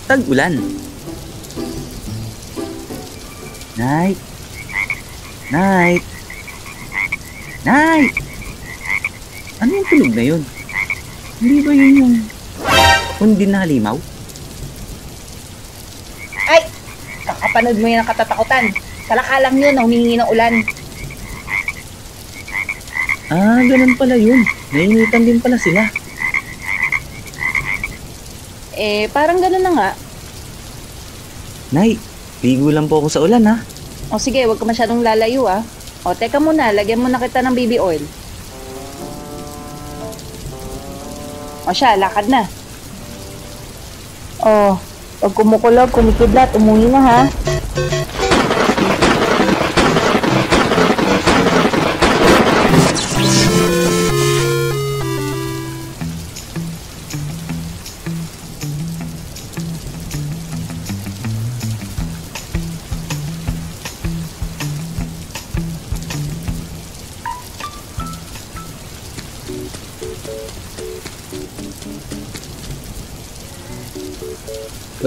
tag-ulan. Night! Night! Night! Ano yung tunog na yun? Hindi ba yun yung hindi na halimaw? Ay! Kakapanood mo yan ang katatakutan. Kalakalang yun na humingi ng ulan. Ah, ganun pala yun. Nainitan din pala sila. Parang gano'n na nga. Nay, ligo lang po ako sa ulan ha. O sige, huwag ka masyadong lalayo ah. O teka muna, lagyan muna kita ng baby oil. O siya, lakad na. O, pag kumukulog, kumikidlat, umuwi na ha.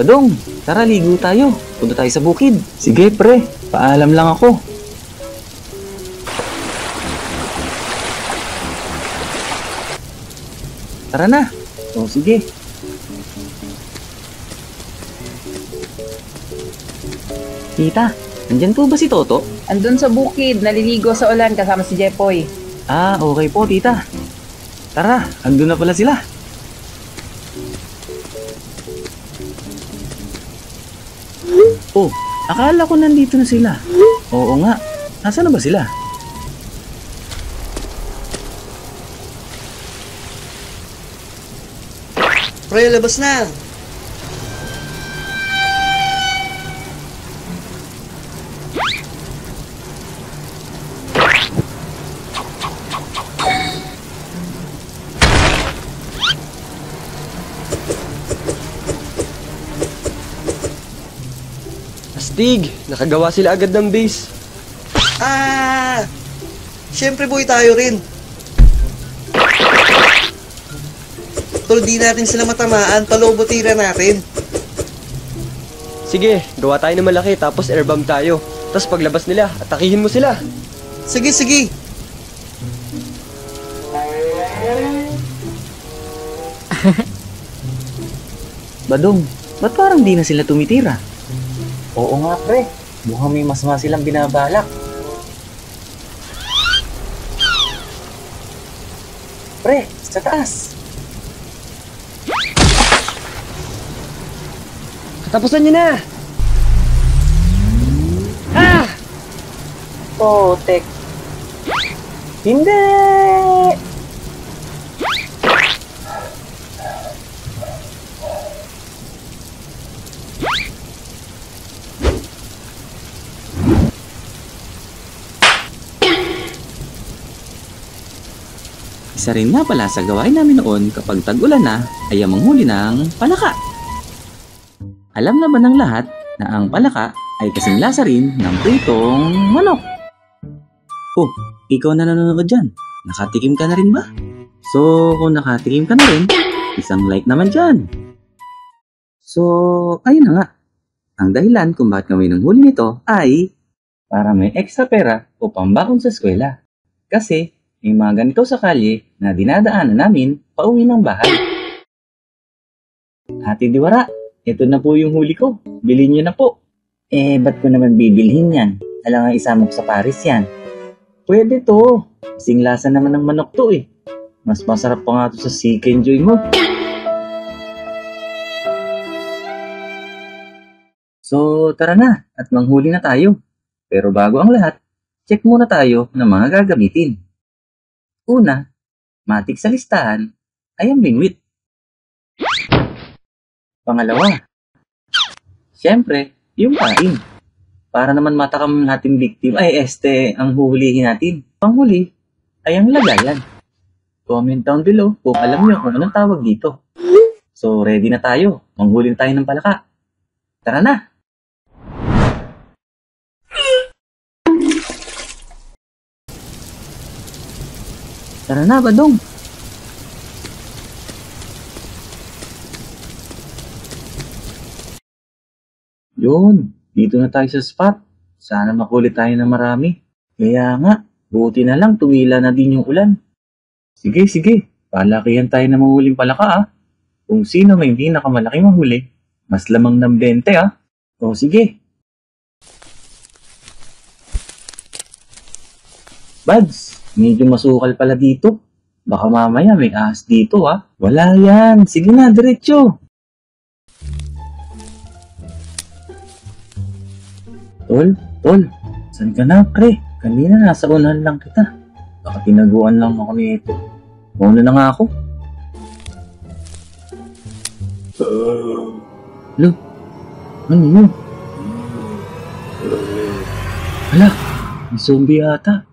Badong, tara ligo tayo. Punta tayo sa bukid. Sige pre, paalam lang ako. Tara na. O sige. Tita, nandyan po ba si Toto? Andun sa bukid, naliligo sa ulan kasama si Jepoy. Ah, okay po tita. Tara, andun na pala sila. Oh, akala ko nandito na sila. Oo nga, nasaan na ba sila? Pre, labas na! Astig, nakagawa sila agad ng base. Ah! Siyempre boy, tayo rin. Tol, di natin sila matamaan, palobo tira natin. Sige, gawa tayo ng malaki tapos airbomb tayo. Tapos paglabas nila, atakihin mo sila. Sige, sige. Badong, ba't parang di na sila tumitira? Oo nga pre, mukhang may masama silang binabalak. Pre, sa taas. Katapusan niyo na! Ah! Oh, tek. Hindi! Isa rin nga pala sa gawain namin noon kapag tag-ulan na ay ang manghuli ng palaka. Alam na ba ng lahat na ang palaka ay kasing lasa rin ng pritong manok? Oh, ikaw na nanonood dyan. Nakatikim ka na rin ba? So, kung nakatikim ka na rin, isang like naman dyan. So, ayun na nga. Ang dahilan kung bakit kami nang huli nito ay para may extra pera o pambakon sa eskwela. Kasi may mga ganito sa kalye na dinadaanan namin pauwi ng bahay. Ate Diwara, ito na po yung huli ko. Bilhin nyo na po. Ba't ko naman bibilhin yan? Alam nga isama ko sa Paris yan. Pwede to. Kasing lasa naman ng manok to eh. Mas masarap pa nga to sa Seek Enjoy mo. So, tara na at manghuli na tayo. Pero bago ang lahat, check muna tayo ng mga gagamitin. Una, matik sa listahan ay ang bingwit. Pangalawa, syempre, yung pain. Para naman matakam natin victim ay ang huhulihin natin. Panghuli ay ang lagayan. Comment down below kung alam nyo kung anong tawag dito. So, ready na tayo. Manghuli na tayo ng palaka. Tara na! Tara na, Badong! Yun, dito na tayo sa spot. Sana makulit tayo na marami. Kaya nga, buti na lang tumila na din yung ulan. Sige, sige. Palakihan tayo na mahuling palaka ah. Kung sino may pinakamalaking mahuli, mas lamang ng 20 ah. O sige. Buds, medyo masukal pala dito. Baka mamaya may ahas dito ah. Wala yan. Sige na, diretso. Tol, saan ka na, pre? Kanina nasa unahan lang kita. Baka tinaguan lang ako nito. Mauna na nga ako. Lo, ano yun? Hala, may zombie ata.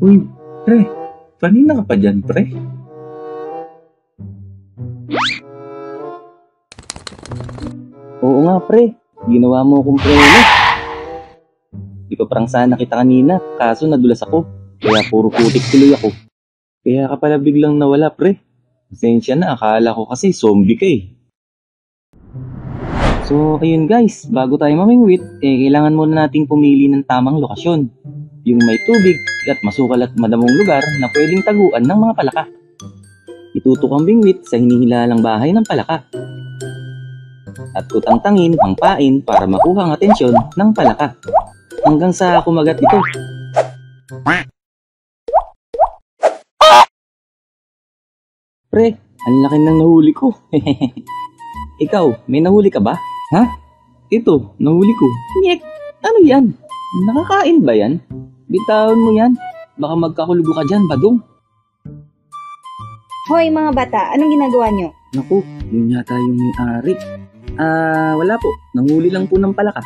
Uy, pre, kanina ka pa dyan, pre? Oo nga, pre. Ginawa mo akong prelo. Di pa parang sana kita kanina, kaso nadulas ako. Kaya puro putik tuloy ako. Kaya ka pala biglang nawala, pre. Pasensya na, akala ko kasi zombie ka eh. So, ayun guys, bago tayo mamingwit, kailangan muna nating pumili ng tamang lokasyon. Yung may tubig at masukal at madamong lugar na pwedeng taguan ng mga palaka. Itutok ang bingwit sa hinihilalang bahay ng palaka. At tutangtangin ang pain para makuha ang atensyon ng palaka. Hanggang sa kumagat ito. Pre, ang laki ng nahuli ko. Ikaw, may nahuli ka ba? Ha? Ito, nahuli ko. Nyek, ano yan? Nakakain ba yan? Bitawan mo yan. Baka magkakulugo ka dyan, badong. Hoy mga bata, anong ginagawa nyo? Naku, yun yata yung may-ari. Wala po. Nanguli lang po ng palaka.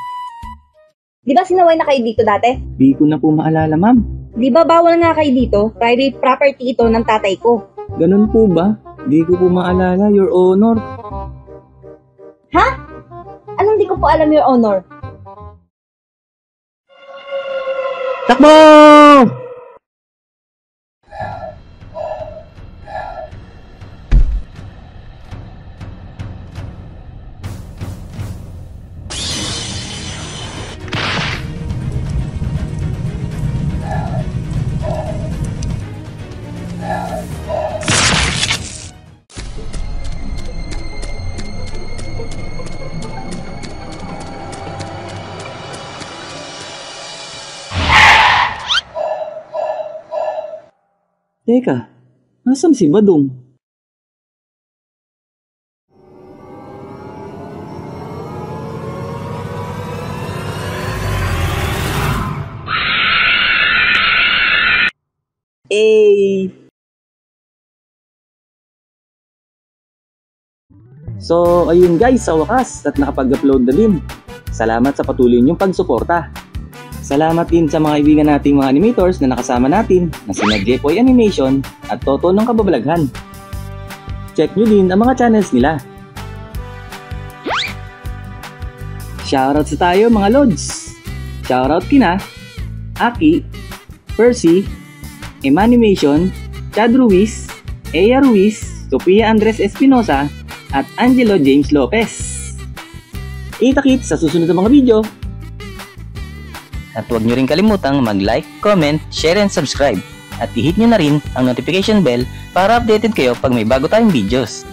Di ba sinaway na kayo dito dati? Di ko na po maalala, ma'am. Di ba bawal nga kayo dito? Private property ito ng tatay ko. Ganun po ba? Di ko po maalala, Your Honor. Ha? Anong di ko po alam, Your Honor? Takbo! Teka, nasan si Badong? So, ayun guys, sa wakas at nakapag-upload na din. Salamat sa patuloy niyong pagsuporta. Salamat din sa mga kaibigan nating mga animators na nakasama natin na sina Jepoy Animation at Toto ng Kababalaghan. Check nyo din ang mga channels nila. Shoutout sa tayo mga Lods! Shoutout kina Aki, Percy, Emanimation, Chad Ruiz, Eya Ruiz, Sofia Andres Espinosa, at Angelo James Lopez. Kita-kits sa susunod na mga video! At huwag nyo rin kalimutang mag-like, comment, share, and subscribe. At i-hit nyo na rin ang notification bell para updated kayo pag may bago tayong videos.